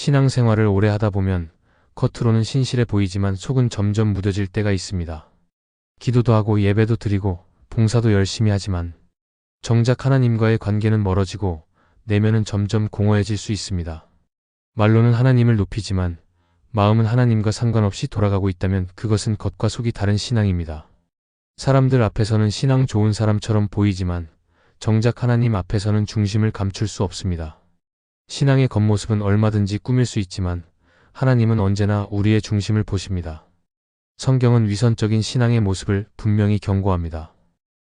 신앙생활을 오래 하다 보면 겉으로는 신실해 보이지만 속은 점점 무뎌질 때가 있습니다. 기도도 하고 예배도 드리고 봉사도 열심히 하지만 정작 하나님과의 관계는 멀어지고 내면은 점점 공허해질 수 있습니다. 말로는 하나님을 높이지만 마음은 하나님과 상관없이 돌아가고 있다면 그것은 겉과 속이 다른 신앙입니다. 사람들 앞에서는 신앙 좋은 사람처럼 보이지만 정작 하나님 앞에서는 중심을 감출 수 없습니다. 신앙의 겉모습은 얼마든지 꾸밀 수 있지만 하나님은 언제나 우리의 중심을 보십니다. 성경은 위선적인 신앙의 모습을 분명히 경고합니다.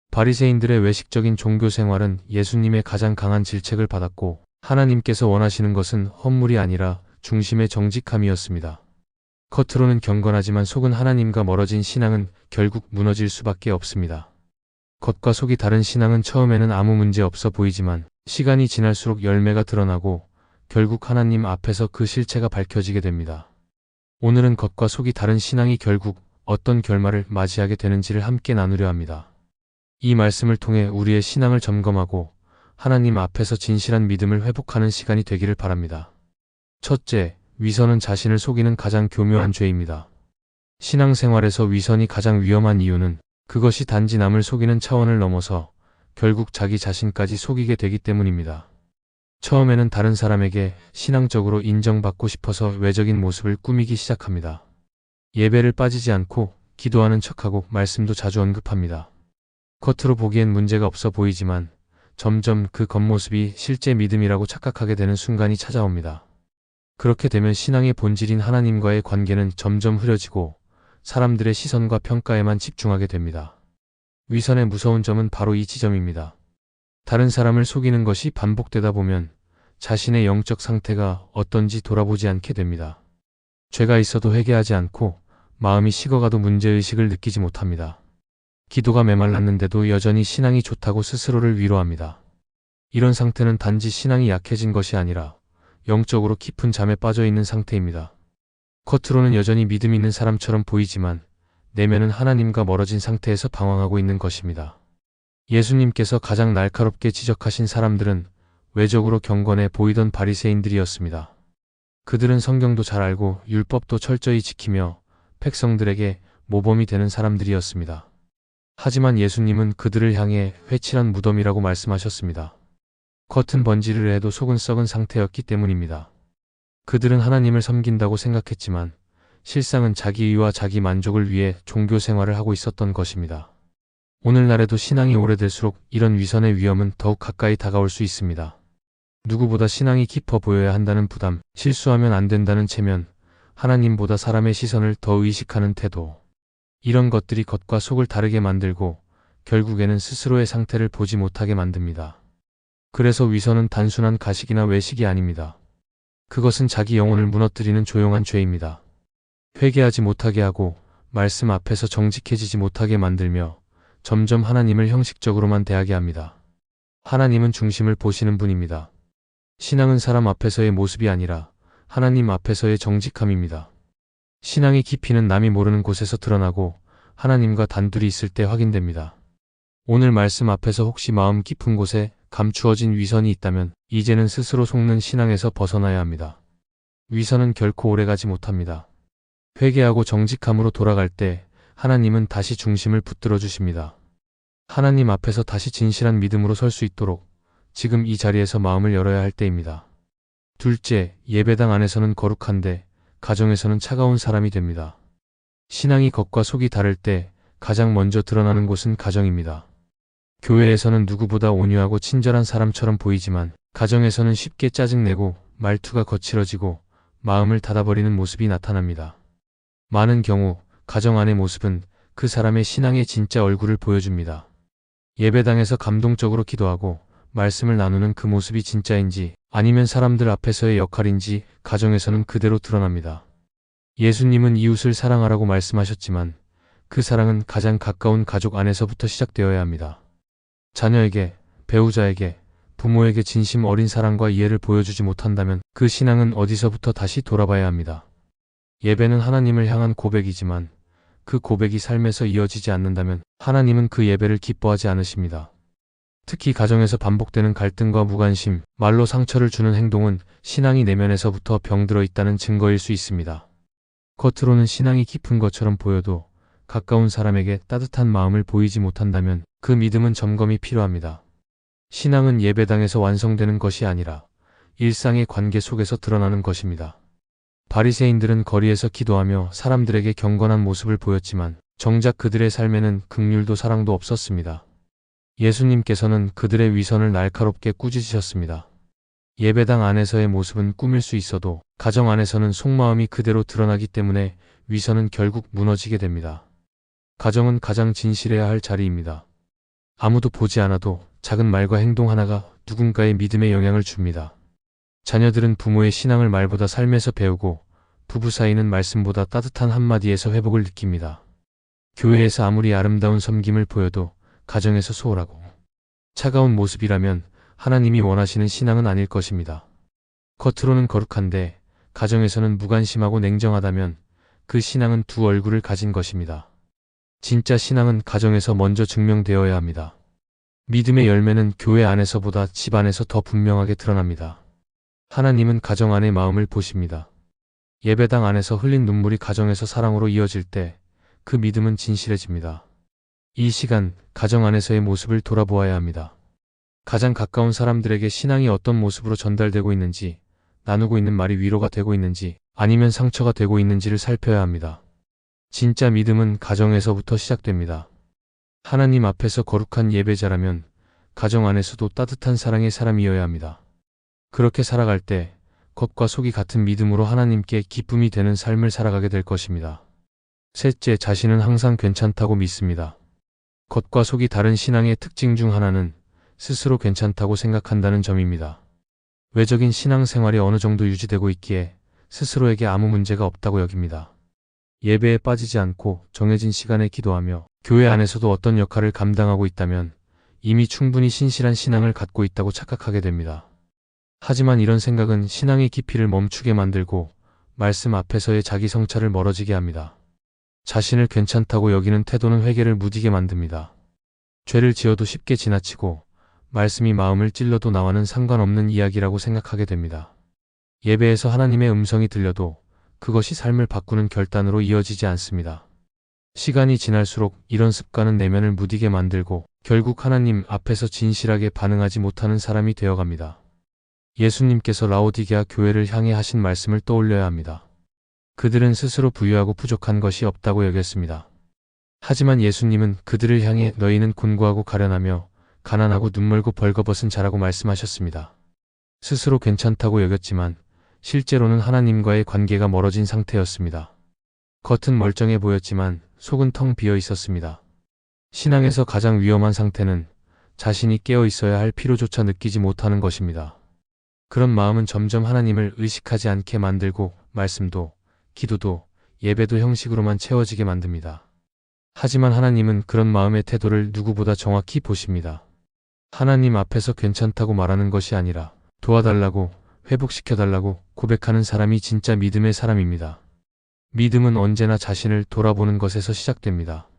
바리새인들의 외식적인 종교 생활은 예수님의 가장 강한 질책을 받았고 하나님께서 원하시는 것은 헛물이 아니라 중심의 정직함이었습니다. 겉으로는 경건하지만 속은 하나님과 멀어진 신앙은 결국 무너질 수밖에 없습니다. 겉과 속이 다른 신앙은 처음에는 아무 문제 없어 보이지만 시간이 지날수록 열매가 드러나고 결국 하나님 앞에서 그 실체가 밝혀지게 됩니다. 오늘은 겉과 속이 다른 신앙이 결국 어떤 결말을 맞이하게 되는지를 함께 나누려 합니다. 이 말씀을 통해 우리의 신앙을 점검하고 하나님 앞에서 진실한 믿음을 회복하는 시간이 되기를 바랍니다. 첫째, 위선은 자신을 속이는 가장 교묘한 죄입니다. 신앙생활에서 위선이 가장 위험한 이유는 그것이 단지 남을 속이는 차원을 넘어서 결국 자기 자신까지 속이게 되기 때문입니다. 처음에는 다른 사람에게 신앙적으로 인정받고 싶어서 외적인 모습을 꾸미기 시작합니다. 예배를 빠지지 않고 기도하는 척하고 말씀도 자주 언급합니다. 겉으로 보기엔 문제가 없어 보이지만 점점 그 겉모습이 실제 믿음이라고 착각하게 되는 순간이 찾아옵니다. 그렇게 되면 신앙의 본질인 하나님과의 관계는 점점 흐려지고 사람들의 시선과 평가에만 집중하게 됩니다. 위선의 무서운 점은 바로 이 지점입니다. 다른 사람을 속이는 것이 반복되다 보면 자신의 영적 상태가 어떤지 돌아보지 않게 됩니다. 죄가 있어도 회개하지 않고 마음이 식어가도 문제의식을 느끼지 못합니다. 기도가 메말랐는데도 여전히 신앙이 좋다고 스스로를 위로합니다. 이런 상태는 단지 신앙이 약해진 것이 아니라 영적으로 깊은 잠에 빠져 있는 상태입니다. 겉으로는 여전히 믿음 있는 사람처럼 보이지만 내면은 하나님과 멀어진 상태에서 방황하고 있는 것입니다. 예수님께서 가장 날카롭게 지적하신 사람들은 외적으로 경건해 보이던 바리새인들이었습니다. 그들은 성경도 잘 알고 율법도 철저히 지키며 백성들에게 모범이 되는 사람들이었습니다. 하지만 예수님은 그들을 향해 회칠한 무덤이라고 말씀하셨습니다. 겉은 번지르르 해도 속은 썩은 상태였기 때문입니다. 그들은 하나님을 섬긴다고 생각했지만 실상은 자기 의와 자기 만족을 위해 종교 생활을 하고 있었던 것입니다. 오늘날에도 신앙이 오래될수록 이런 위선의 위험은 더욱 가까이 다가올 수 있습니다. 누구보다 신앙이 깊어 보여야 한다는 부담, 실수하면 안 된다는 체면, 하나님보다 사람의 시선을 더 의식하는 태도. 이런 것들이 겉과 속을 다르게 만들고 결국에는 스스로의 상태를 보지 못하게 만듭니다. 그래서 위선은 단순한 가식이나 외식이 아닙니다. 그것은 자기 영혼을 무너뜨리는 조용한 죄입니다. 회개하지 못하게 하고 말씀 앞에서 정직해지지 못하게 만들며 점점 하나님을 형식적으로만 대하게 합니다. 하나님은 중심을 보시는 분입니다. 신앙은 사람 앞에서의 모습이 아니라 하나님 앞에서의 정직함입니다. 신앙의 깊이는 남이 모르는 곳에서 드러나고 하나님과 단둘이 있을 때 확인됩니다. 오늘 말씀 앞에서 혹시 마음 깊은 곳에 감추어진 위선이 있다면 이제는 스스로 속는 신앙에서 벗어나야 합니다. 위선은 결코 오래가지 못합니다. 회개하고 정직함으로 돌아갈 때 하나님은 다시 중심을 붙들어 주십니다. 하나님 앞에서 다시 진실한 믿음으로 설 수 있도록 지금 이 자리에서 마음을 열어야 할 때입니다. 둘째, 예배당 안에서는 거룩한데 가정에서는 차가운 사람이 됩니다. 신앙이 겉과 속이 다를 때 가장 먼저 드러나는 곳은 가정입니다. 교회에서는 누구보다 온유하고 친절한 사람처럼 보이지만 가정에서는 쉽게 짜증내고 말투가 거칠어지고 마음을 닫아버리는 모습이 나타납니다. 많은 경우 가정 안의 모습은 그 사람의 신앙의 진짜 얼굴을 보여줍니다. 예배당에서 감동적으로 기도하고 말씀을 나누는 그 모습이 진짜인지 아니면 사람들 앞에서의 역할인지 가정에서는 그대로 드러납니다. 예수님은 이웃을 사랑하라고 말씀하셨지만 그 사랑은 가장 가까운 가족 안에서부터 시작되어야 합니다. 자녀에게, 배우자에게, 부모에게 진심 어린 사랑과 이해를 보여주지 못한다면 그 신앙은 어디서부터 다시 돌아봐야 합니다. 예배는 하나님을 향한 고백이지만 그 고백이 삶에서 이어지지 않는다면 하나님은 그 예배를 기뻐하지 않으십니다. 특히 가정에서 반복되는 갈등과 무관심, 말로 상처를 주는 행동은 신앙이 내면에서부터 병들어 있다는 증거일 수 있습니다. 겉으로는 신앙이 깊은 것처럼 보여도 가까운 사람에게 따뜻한 마음을 보이지 못한다면 그 믿음은 점검이 필요합니다. 신앙은 예배당에서 완성되는 것이 아니라 일상의 관계 속에서 드러나는 것입니다. 바리새인들은 거리에서 기도하며 사람들에게 경건한 모습을 보였지만 정작 그들의 삶에는 긍휼도 사랑도 없었습니다. 예수님께서는 그들의 위선을 날카롭게 꾸짖으셨습니다. 예배당 안에서의 모습은 꾸밀 수 있어도 가정 안에서는 속마음이 그대로 드러나기 때문에 위선은 결국 무너지게 됩니다. 가정은 가장 진실해야 할 자리입니다. 아무도 보지 않아도 작은 말과 행동 하나가 누군가의 믿음에 영향을 줍니다. 자녀들은 부모의 신앙을 말보다 삶에서 배우고 부부 사이는 말씀보다 따뜻한 한마디에서 회복을 느낍니다. 교회에서 아무리 아름다운 섬김을 보여도 가정에서 소홀하고 차가운 모습이라면 하나님이 원하시는 신앙은 아닐 것입니다. 겉으로는 거룩한데 가정에서는 무관심하고 냉정하다면 그 신앙은 두 얼굴을 가진 것입니다. 진짜 신앙은 가정에서 먼저 증명되어야 합니다. 믿음의 열매는 교회 안에서보다 집 안에서 더 분명하게 드러납니다. 하나님은 가정 안의 마음을 보십니다. 예배당 안에서 흘린 눈물이 가정에서 사랑으로 이어질 때 그 믿음은 진실해집니다. 이 시간 가정 안에서의 모습을 돌아보아야 합니다. 가장 가까운 사람들에게 신앙이 어떤 모습으로 전달되고 있는지, 나누고 있는 말이 위로가 되고 있는지 아니면 상처가 되고 있는지를 살펴야 합니다. 진짜 믿음은 가정에서부터 시작됩니다. 하나님 앞에서 거룩한 예배자라면 가정 안에서도 따뜻한 사랑의 사람이어야 합니다. 그렇게 살아갈 때 겉과 속이 같은 믿음으로 하나님께 기쁨이 되는 삶을 살아가게 될 것입니다. 셋째, 자신은 항상 괜찮다고 믿습니다. 겉과 속이 다른 신앙의 특징 중 하나는 스스로 괜찮다고 생각한다는 점입니다. 외적인 신앙생활이 어느 정도 유지되고 있기에 스스로에게 아무 문제가 없다고 여깁니다. 예배에 빠지지 않고 정해진 시간에 기도하며 교회 안에서도 어떤 역할을 감당하고 있다면 이미 충분히 신실한 신앙을 갖고 있다고 착각하게 됩니다. 하지만 이런 생각은 신앙의 깊이를 멈추게 만들고 말씀 앞에서의 자기 성찰을 멀어지게 합니다. 자신을 괜찮다고 여기는 태도는 회개를 무디게 만듭니다. 죄를 지어도 쉽게 지나치고 말씀이 마음을 찔러도 나와는 상관없는 이야기라고 생각하게 됩니다. 예배에서 하나님의 음성이 들려도 그것이 삶을 바꾸는 결단으로 이어지지 않습니다. 시간이 지날수록 이런 습관은 내면을 무디게 만들고 결국 하나님 앞에서 진실하게 반응하지 못하는 사람이 되어갑니다. 예수님께서 라오디게아 교회를 향해 하신 말씀을 떠올려야 합니다. 그들은 스스로 부유하고 부족한 것이 없다고 여겼습니다. 하지만 예수님은 그들을 향해 너희는 곤고하고 가련하며 가난하고 눈멀고 벌거벗은 자라고 말씀하셨습니다. 스스로 괜찮다고 여겼지만 실제로는 하나님과의 관계가 멀어진 상태였습니다. 겉은 멀쩡해 보였지만 속은 텅 비어 있었습니다. 신앙에서 가장 위험한 상태는 자신이 깨어 있어야 할 필요조차 느끼지 못하는 것입니다. 그런 마음은 점점 하나님을 의식하지 않게 만들고 말씀도, 기도도, 예배도 형식으로만 채워지게 만듭니다. 하지만 하나님은 그런 마음의 태도를 누구보다 정확히 보십니다. 하나님 앞에서 괜찮다고 말하는 것이 아니라 도와달라고, 회복시켜달라고 고백하는 사람이 진짜 믿음의 사람입니다. 믿음은 언제나 자신을 돌아보는 것에서 시작됩니다.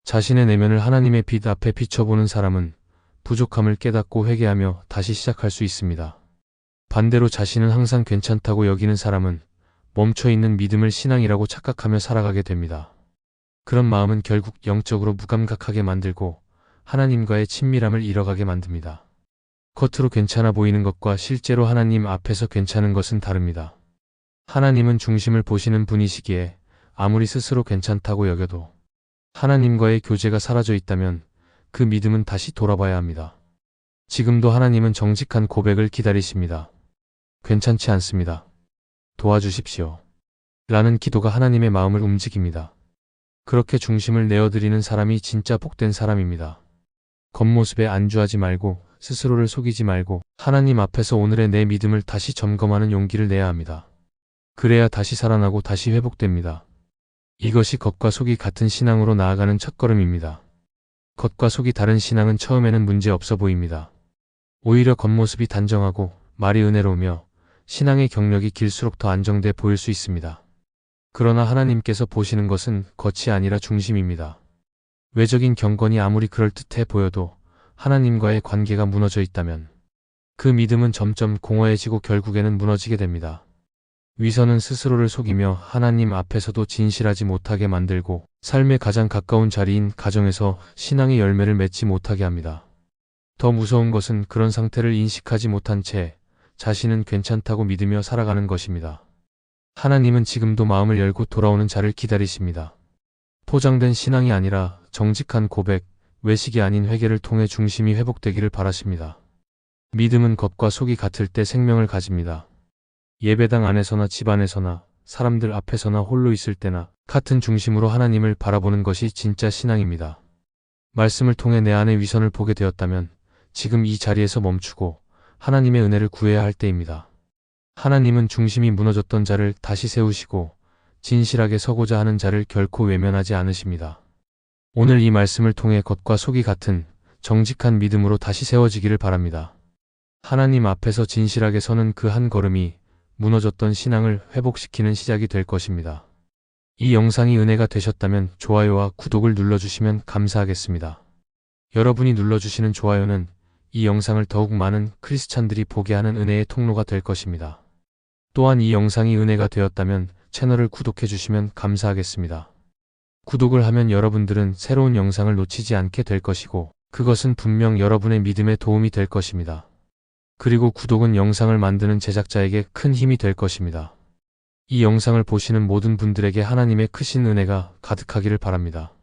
자신의 내면을 하나님의 빛 앞에 비춰보는 사람은 부족함을 깨닫고 회개하며 다시 시작할 수 있습니다. 반대로 자신은 항상 괜찮다고 여기는 사람은 멈춰있는 믿음을 신앙이라고 착각하며 살아가게 됩니다. 그런 마음은 결국 영적으로 무감각하게 만들고 하나님과의 친밀함을 잃어가게 만듭니다. 겉으로 괜찮아 보이는 것과 실제로 하나님 앞에서 괜찮은 것은 다릅니다. 하나님은 중심을 보시는 분이시기에 아무리 스스로 괜찮다고 여겨도 하나님과의 교제가 사라져 있다면 그 믿음은 다시 돌아봐야 합니다. 지금도 하나님은 정직한 고백을 기다리십니다. 괜찮지 않습니다. 도와주십시오. 라는 기도가 하나님의 마음을 움직입니다. 그렇게 중심을 내어드리는 사람이 진짜 복된 사람입니다. 겉모습에 안주하지 말고 스스로를 속이지 말고 하나님 앞에서 오늘의 내 믿음을 다시 점검하는 용기를 내야 합니다. 그래야 다시 살아나고 다시 회복됩니다. 이것이 겉과 속이 같은 신앙으로 나아가는 첫걸음입니다. 겉과 속이 다른 신앙은 처음에는 문제 없어 보입니다. 오히려 겉모습이 단정하고 말이 은혜로우며 신앙의 경력이 길수록 더 안정돼 보일 수 있습니다. 그러나 하나님께서 보시는 것은 겉이 아니라 중심입니다. 외적인 경건이 아무리 그럴듯해 보여도 하나님과의 관계가 무너져 있다면 그 믿음은 점점 공허해지고 결국에는 무너지게 됩니다. 위선은 스스로를 속이며 하나님 앞에서도 진실하지 못하게 만들고 삶의 가장 가까운 자리인 가정에서 신앙의 열매를 맺지 못하게 합니다. 더 무서운 것은 그런 상태를 인식하지 못한 채 자신은 괜찮다고 믿으며 살아가는 것입니다. 하나님은 지금도 마음을 열고 돌아오는 자를 기다리십니다. 포장된 신앙이 아니라 정직한 고백, 외식이 아닌 회개를 통해 중심이 회복되기를 바라십니다. 믿음은 겉과 속이 같을 때 생명을 가집니다. 예배당 안에서나 집 안에서나 사람들 앞에서나 홀로 있을 때나 같은 중심으로 하나님을 바라보는 것이 진짜 신앙입니다. 말씀을 통해 내 안의 위선을 보게 되었다면 지금 이 자리에서 멈추고 하나님의 은혜를 구해야 할 때입니다. 하나님은 중심이 무너졌던 자를 다시 세우시고 진실하게 서고자 하는 자를 결코 외면하지 않으십니다. 오늘 이 말씀을 통해 겉과 속이 같은 정직한 믿음으로 다시 세워지기를 바랍니다. 하나님 앞에서 진실하게 서는 그 한 걸음이 무너졌던 신앙을 회복시키는 시작이 될 것입니다. 이 영상이 은혜가 되셨다면 좋아요와 구독을 눌러주시면 감사하겠습니다. 여러분이 눌러주시는 좋아요는 이 영상을 더욱 많은 크리스찬들이 보게 하는 은혜의 통로가 될 것입니다. 또한 이 영상이 은혜가 되었다면 채널을 구독해 주시면 감사하겠습니다. 구독을 하면 여러분들은 새로운 영상을 놓치지 않게 될 것이고 그것은 분명 여러분의 믿음에 도움이 될 것입니다. 그리고 구독은 영상을 만드는 제작자에게 큰 힘이 될 것입니다. 이 영상을 보시는 모든 분들에게 하나님의 크신 은혜가 가득하기를 바랍니다.